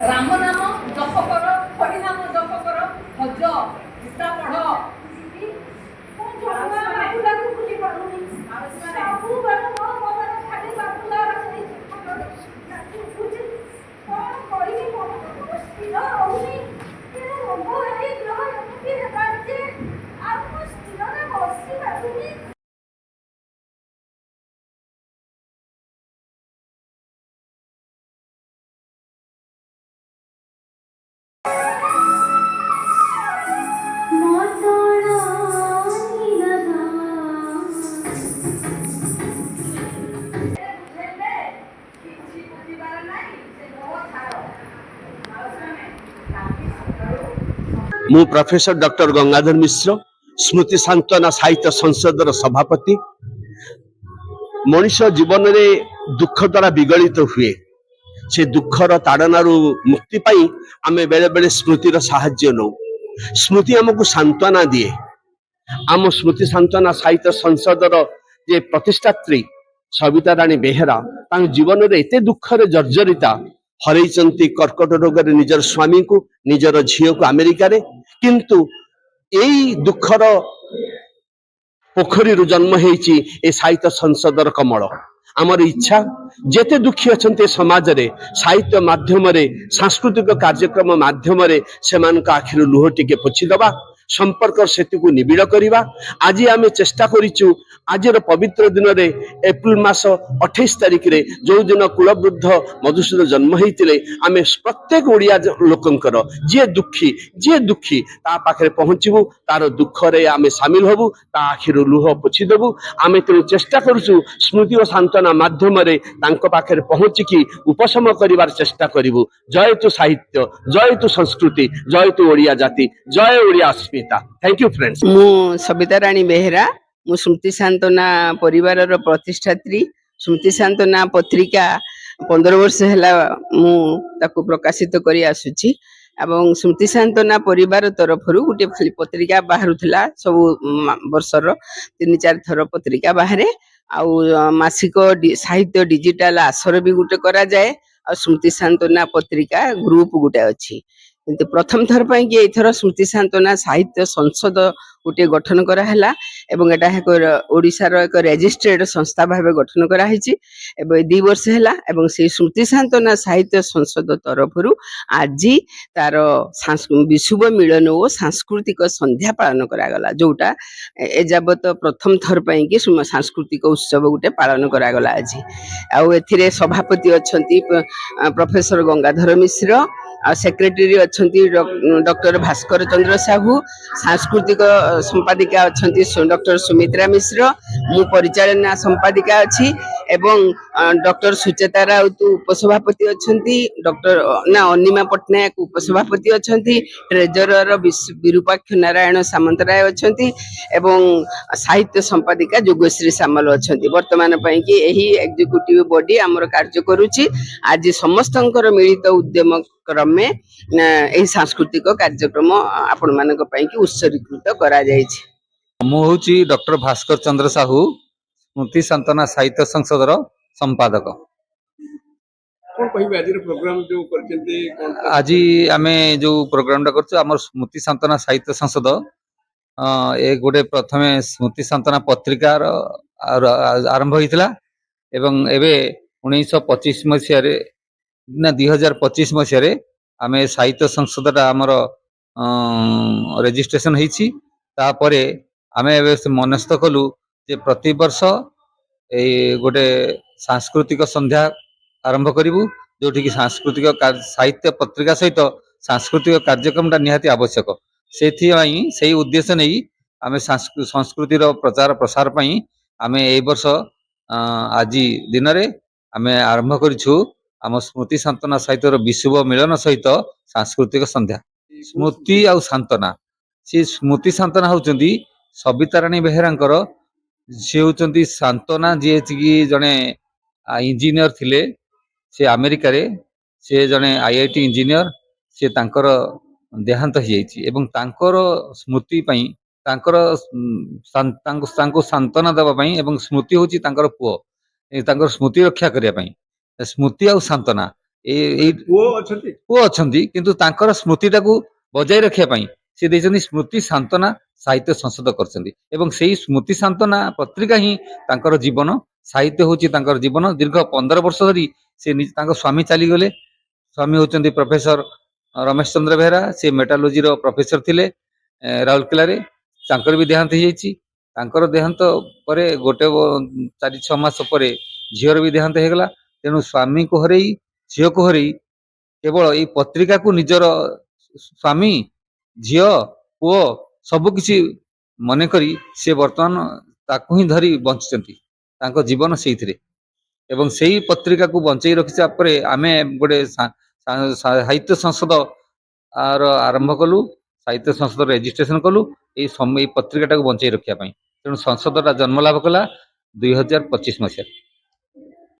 राम नाम जप कर, हरि नाम जप कर, भज गीता पढ़। मु प्रोफेसर डॉक्टर गंगाधर मिश्र स्मृति सांत्वना साहित्य संसदर सभापति। मनुष्य जीवन में दुख द्वारा विगलित हुए, से दुखर ताड़नारू मुक्ति पाई आमे बेले बेले स्मृतिर साहाय्य नौ। स्मृति आमको सांत्वना दिए। आम स्मृति सांत्वना साहित्य संसदर जे प्रतिष्ठात्री सविता राणी बेहेरा जीवन में एते दुखर जर्जरिता हरई कर्कट रोग निजर स्वामी को निजर झील को अमेरिका रे, किंतु यही दुखर पोखरी जन्म होती ए साहित्य संसदर कमल। आमर इच्छा जेते दुखी अच्छा समाज रे साहित्य माध्यम सांस्कृतिक कार्यक्रम माध्यम से आखिर लुह टिके पोछीदबा, संपर्क सेतु को निबिड़ करवा। आज आम चेष्टा करूँ आज पवित्र दिन रे एप्रिल मास 28 तारिख रे जो दिन कुलवृद्ध मधुसूदन जन्म होते आम प्रत्येक ओडिया लोकंकर जे दुखी ता पाखे पहुँचबू, तार दुख रे आम सामिल हबू, ता आखिर लुह पोछीदेबू। आम तेणु चेष्टा करूँ स्मृति और सांत्वना माध्यम पाखे पहुँचिकी उपशम कर चेष्टा करूँ। जय तु साहित्य, जय तु संस्कृति, जय तु ओडिया जाति, जय ओडिया अस्मिता। Thank you friends. मु सविता राणी बेहेरा, मु स्मृति सांत्वना परिवार प्रतिष्ठात्री। स्मृति सांत्वना पत्रिका 15 वर्ष है मु ताकू प्रकाशित करी आसुची एवं स्मृति सांत्वना परिवार तरफ गोटे खाली पत्रिका बाहरुला सब वर्षर 3-4 थर पत्रिका बाहरे आउ मासिक साहित्य डिजिटल आसर भी गोटे करा जाए आ स्मृति सांत्वना पत्रिका ग्रुप गोटे अच्छी। किंतु प्रथम थर पर कि एथर स्मृति सांत्वना साहित्य संसद गोटे गठन कराला एवं एटा एक ओडिशार एक रेजिस्ट्रेड संस्था भाव गठन कराई 2 वर्ष है एवं से स्मृति सांत्वना साहित्य संसद तरफ आज तार विश्व मिलन और सांस्कृतिक संध्या पालन करागला, जोटा एजावत प्रथम थर पर कि सांस्कृतिक उत्सव गोटे पालन करागला। आज आउ एथिरे सभापति अच्छंती प्रोफेसर गंगाधर मिश्र, सेक्रेटरी अच्छंती डॉक्टर भास्कर चंद्र साहू, सांस्कृतिक संपादिका अच्छंती डॉक्टर सुमित्रा मिश्र, मु परिचालना संपादिका अच्छी एवं डॉक्टर सुचेता राउत उपसभापति अच्छंती, डॉक्टर ना अनिमा पटनायक उपसभापति अच्छंती, ट्रेजरर विरूपाक्ष नारायण सामंतराय अच्छंती एवं साहित्य संपादिका जोगश्री सामल अच्छंती। वर्तमान पई कि एही एग्जीक्यूटिव बॉडी हमर कार्य करूची। आज समस्तंकर मिलित उद्यम क्रमे एही सांस्कृतिक कार्यक्रम आपण मानक पई कि उत्सर्गीकृत करा जायछि। मु होची डॉक्टर भास्कर चंद्र साहू, स्मृति सांत्वना साहित्य संसदर संपादक। आज आम जो प्रोग्राम करछु हमर स्मृति सांत्वना साहित्य संसद ए गोटे प्रथम स्मृति सांत्वना पत्रिकार आरंभ होइतिला एवं एबे 1925 मसिया रे ना 2025 मसिया रे आमे साहित्य संसद आमर रजिस्ट्रेशन होइछि। तापरे आमे मनस्थ कलु जे प्रति वर्ष ए गोटे सांस्कृतिक संध्या आरंभ करिवु, जोठी कि सांस्कृतिक साहित्य पत्रिका सहित सांस्कृतिक कार्यक्रम निहाती आवश्यक। से उद्देश्य नहीं आमे संस्कृतिर प्रचार प्रसार पई आमे ए वर्ष आज दिन रे आमे आरंभ करिछु आम स्मृति सांत्वना साहित्यर विश्व मिलन सहित सांस्कृतिक संध्या। ସ୍ମୃତି ଆଉ ସାନ୍ତନା। ସେ ସ୍ମୃତି ସାନ୍ତନା ହଉଛନ୍ତି ସବିତାରାଣୀ ବେହେରାଙ୍କର। ସେ ହଉଛନ୍ତି ସାନ୍ତନା ଯିଏ ଜଣେ ଇଞ୍ଜିନିୟର ଥିଲେ ସେ ଆମେରିକାରେ। ସେ ଜଣେ IIT ଇଞ୍ଜିନିୟର। ସେ ତାଙ୍କର ଦେହାନ୍ତ ହେଇଯାଇଛି ଏବଂ ତାଙ୍କର ସ୍ମୃତି ପାଇଁ ତାଙ୍କର ତାଙ୍କୁ ସାନ୍ତ୍ୱନା ଦେବା ପାଇଁ ଏବଂ ସ୍ମୃତି ହଉଛି ତାଙ୍କର ପୁଅ ତାଙ୍କର ସ୍ମୃତି ରକ୍ଷା କରିବା ପାଇଁ ସ୍ମୃତି ଆଉ ସାନ୍ତନା ଏଇ ପୁଅ ଅଛନ୍ତି କିନ୍ତୁ ତାଙ୍କର ସ୍ମୃତିଟାକୁ ବଜାୟ ରଖିବା ପାଇଁ ସେ ଦେଇଛନ୍ତି ସ୍ମୃତି ସାନ୍ତନା ସାହିତ୍ୟ ସଂସଦ କରିଛନ୍ତି ଏବଂ ସେଇ ସ୍ମୃତି ସାନ୍ତନା ପତ୍ରିକା ହିଁ ତାଙ୍କର ଜୀବନ। ସାହିତ୍ୟ ହଉଛି ତାଙ୍କର ଜୀବନ। ଦୀର୍ଘ 15 ବର୍ଷ ଧରି ସେ ତାଙ୍କ ସ୍ୱାମୀ ଚାଲିଗଲେ। ସ୍ୱାମୀ ହଉଛନ୍ତି ପ୍ରଫେସର ରମେଶ ଚନ୍ଦ୍ର ବେହେରା। ସେ ମେଟାଲୋଜିର ପ୍ରଫେସର ଥିଲେ ରାଉରକେଲାରେ। ତାଙ୍କର ବି ଦେହାନ୍ତ ହେଇଯାଇଛି। ତାଙ୍କର ଦେହାନ୍ତ ପରେ 4-6 ମାସ ପରେ ଝିଅର ବି ଦେହାନ୍ତ ହେଇଗଲା। ତେଣୁ ସ୍ୱାମୀକୁ ହରେଇ ଝିଅକୁ ହରେଇ କେବଳ ଏଇ ପତ୍ରିକାକୁ ନିଜର ସ୍ୱାମୀ ଝିଅ ପୁଅ ସବୁ କିଛି ମନେକରି ସେ ବର୍ତ୍ତମାନ ତାକୁ ହିଁ ଧରି ବଞ୍ଚିଛନ୍ତି। ତାଙ୍କ ଜୀବନ ସେଇଥିରେ ଏବଂ ସେଇ ପତ୍ରିକାକୁ ବଞ୍ଚେଇ ରଖିବା ପରେ ଆମେ ଗୋଟେ ସାହିତ୍ୟ ସଂସଦ ଆରମ୍ଭ କଲୁ। ସାହିତ୍ୟ ସଂସଦ ରେଜିଷ୍ଟ୍ରେସନ କଲୁ ଏଇ ପତ୍ରିକାଟାକୁ ବଞ୍ଚେଇ ରଖିବା ପାଇଁ। ତେଣୁ ସଂସଦଟା ଜନ୍ମ ଲାଭ କଲା 2025 ମସିହାରେ।